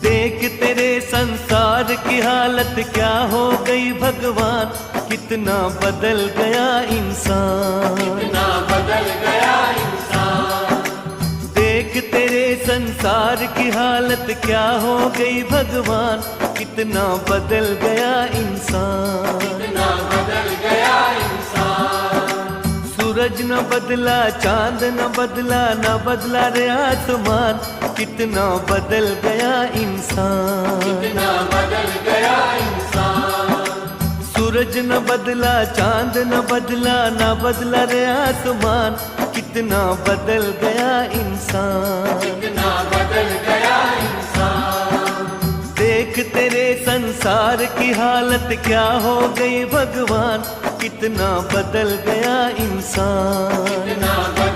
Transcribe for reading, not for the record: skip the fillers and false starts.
देख तेरे संसार की हालत क्या हो गई भगवान, कितना बदल गया इंसान, कितना बदल गया इंसान। देख तेरे संसार की हालत क्या हो गई भगवान, कितना बदल गया इंसान, कितना बदल गया इंसान। सूरज न बदला, चांद न बदला, न बदला रे आसमान, कितना बदल गया इंसान, कितना बदल गया इंसान। सूरज न बदला, चांद न बदला, न बदला रे आसमान, कितना बदल गया इंसान, कितना बदल गया इंसान। देख तेरे संसार की हालत क्या हो गई भगवान, कितना बदल गया इंसान, कितना बदल